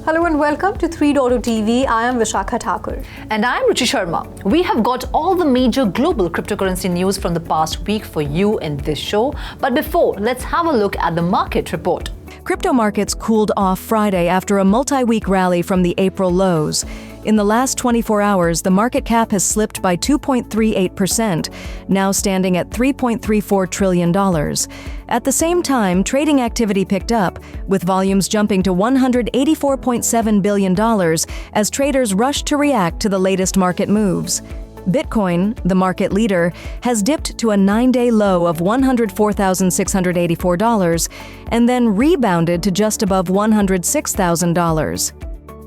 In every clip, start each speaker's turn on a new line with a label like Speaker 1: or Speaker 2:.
Speaker 1: Hello and welcome to 3.0 TV. I am Vishakha Thakur.
Speaker 2: And I am Ruchi Sharma. We have got all the major global cryptocurrency news from the past week for you in this show. But before, let's have a look at the market report.
Speaker 3: Crypto markets cooled off Friday after a multi-week rally from the April lows. In the last 24 hours, the market cap has slipped by 2.38%, now standing at $3.34 trillion. At the same time, trading activity picked up, with volumes jumping to $184.7 billion as traders rushed to react to the latest market moves. Bitcoin, the market leader, has dipped to a 9-day low of $104,684 and then rebounded to just above $106,000.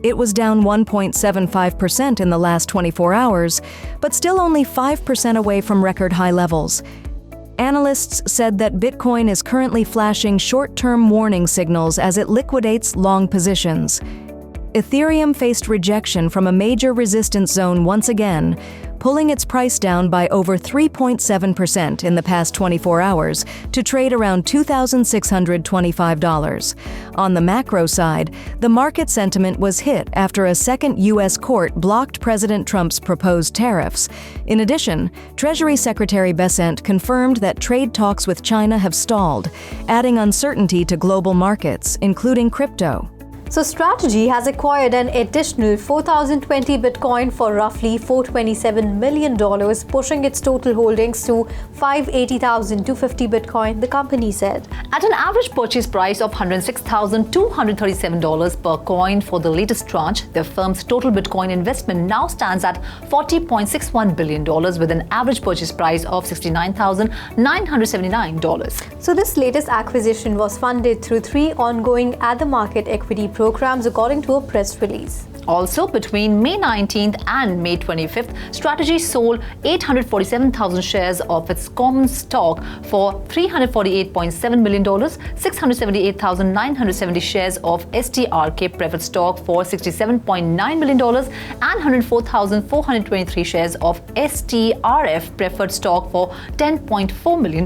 Speaker 3: It was down 1.75% in the last 24 hours, but still only 5% away from record high levels. Analysts said that Bitcoin is currently flashing short-term warning signals as it liquidates long positions. Ethereum faced rejection from a major resistance zone once again, pulling its price down by over 3.7% in the past 24 hours to trade around $2,625. On the macro side, the market sentiment was hit after a second U.S. court blocked President Trump's proposed tariffs. In addition, Treasury Secretary Bessent confirmed that trade talks with China have stalled, adding uncertainty to global markets, including crypto.
Speaker 1: So Strategy has acquired an additional 4,020 Bitcoin for roughly $427 million, pushing its total holdings to 580,250 Bitcoin, the company said.
Speaker 2: At an average purchase price of $106,237 per coin for the latest tranche, the firm's total Bitcoin investment now stands at $40.61 billion with an average purchase price of $69,979.
Speaker 1: So this latest acquisition was funded through 3 ongoing at-the-market equity programs, according to a press release.
Speaker 2: Also, between May 19th and May 25th, Strategy sold 847,000 shares of its common stock for $348.7 million, 678,970 shares of STRK preferred stock for $67.9 million, and 104,423 shares of STRF preferred stock for $10.4 million.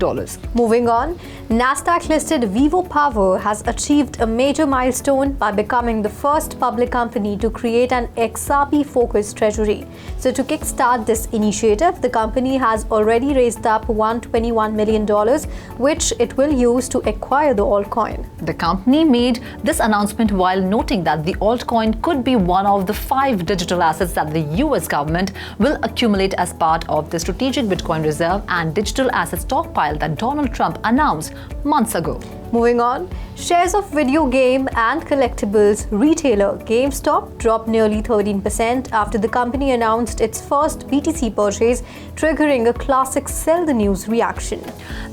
Speaker 1: Moving on, Nasdaq-listed Vivo Power has achieved a major milestone by becoming the first public company to create an XRP-focused treasury. So to kickstart this initiative, the company has already raised up $121 million, which it will use to acquire the altcoin.
Speaker 2: The company made this announcement while noting that the altcoin could be one of the 5 digital assets that the US government will accumulate as part of the strategic Bitcoin reserve and digital asset stockpile that Donald Trump announced months ago.
Speaker 1: Moving on, shares of video game and collectibles retailer GameStop dropped nearly 13% after the company announced its first BTC purchase, triggering a classic sell the news reaction.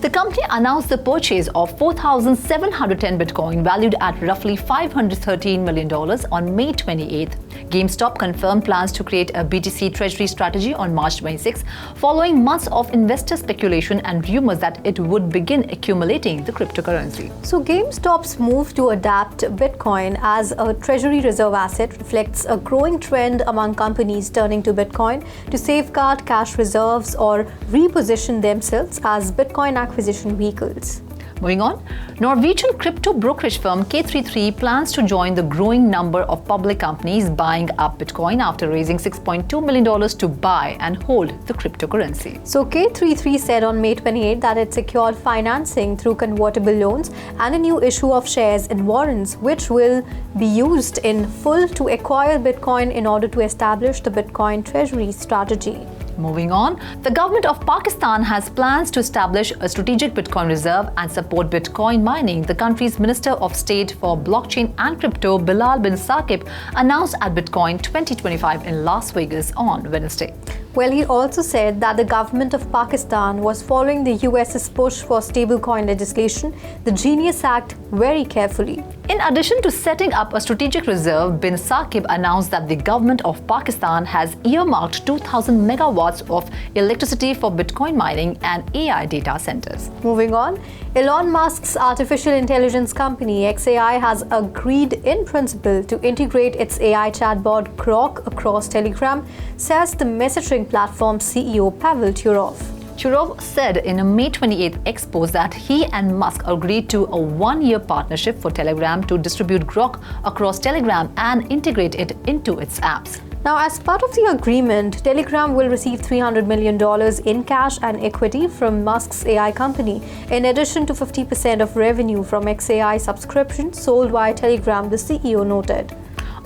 Speaker 2: The company announced the purchase of 4,710 Bitcoin valued at roughly $513 million on May 28th. GameStop confirmed plans to create a BTC treasury strategy on March 26, following months of investor speculation and rumors that it would begin accumulating the cryptocurrency.
Speaker 1: So GameStop's move to adapt Bitcoin as a treasury reserve asset reflects a growing trend among companies turning to Bitcoin to safeguard cash reserves or reposition themselves as Bitcoin acquisition vehicles.
Speaker 2: Moving on, Norwegian crypto brokerage firm K33 plans to join the growing number of public companies buying up Bitcoin after raising $6.2 million to buy and hold the cryptocurrency.
Speaker 1: So K33 said on May 28 that it secured financing through convertible loans and a new issue of shares and warrants, which will be used in full to acquire Bitcoin in order to establish the Bitcoin treasury strategy.
Speaker 2: Moving on, the government of Pakistan has plans to establish a strategic Bitcoin reserve and support Bitcoin mining. The country's Minister of State for Blockchain and Crypto, Bilal bin Saqib, announced at Bitcoin 2025 in Las Vegas on Wednesday.
Speaker 1: Well, he also said that the government of Pakistan was following the US's push for stablecoin legislation, the Genius Act, very carefully.
Speaker 2: In addition to setting up a strategic reserve, bin Saqib announced that the government of Pakistan has earmarked 2,000 megawatts of electricity for Bitcoin mining and AI data centers.
Speaker 1: Moving on, Elon Musk's artificial intelligence company XAI has agreed in principle to integrate its AI chatbot Grok across Telegram, says the messaging platform CEO Pavel Durov.
Speaker 2: Churov said in a May 28th X post that he and Musk agreed to a one-year partnership for Telegram to distribute Grok across Telegram and integrate it into its apps.
Speaker 1: Now, as part of the agreement, Telegram will receive $300 million in cash and equity from Musk's AI company, in addition to 50% of revenue from XAI subscriptions sold via Telegram, the CEO noted.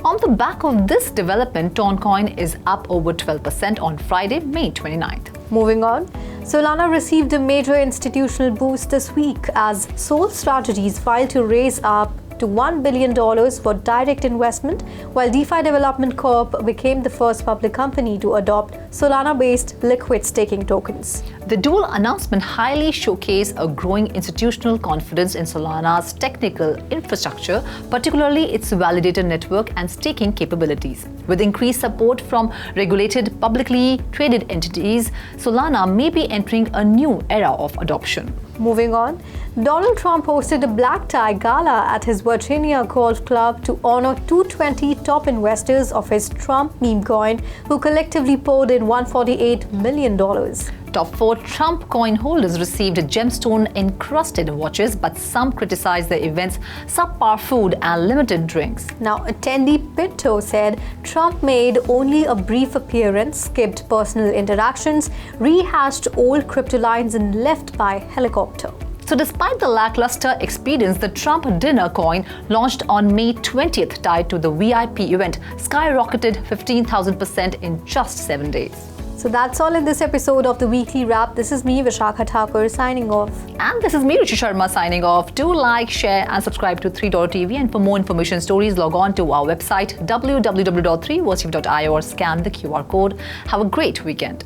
Speaker 2: On the back of this development, DogeCoin is up over 12% on Friday, May 29th.
Speaker 1: Moving on, Solana received a major institutional boost this week as MicroStrategy filed to raise up to $1 billion for direct investment, while DeFi Development Corp became the first public company to adopt Solana-based liquid staking tokens.
Speaker 2: The dual announcement highly showcased a growing institutional confidence in Solana's technical infrastructure, particularly its validator network and staking capabilities. With increased support from regulated, publicly traded entities, Solana may be entering a new era of adoption.
Speaker 1: Moving on, Donald Trump hosted a black tie gala at his Virginia Golf Club to honor 220 top investors of his Trump meme coin who collectively poured in $148 million.
Speaker 2: Top 4 Trump coin holders received gemstone-encrusted watches, but some criticized the event's subpar food and limited drinks.
Speaker 1: Now, attendee Pinto said Trump made only a brief appearance, skipped personal interactions, rehashed old crypto lines, and left by helicopter.
Speaker 2: So despite the lackluster experience, the Trump dinner coin launched on May 20th, tied to the VIP event, skyrocketed 15,000% in just 7 days.
Speaker 1: So that's all in this episode of the Weekly Wrap. This is me, Vishakha Thakur, signing off.
Speaker 2: And this is me, Ruchi Sharma, signing off. Do like, share and subscribe to 3.TV. And for more information stories, log on to our website www.3versive.io or scan the QR code. Have a great weekend.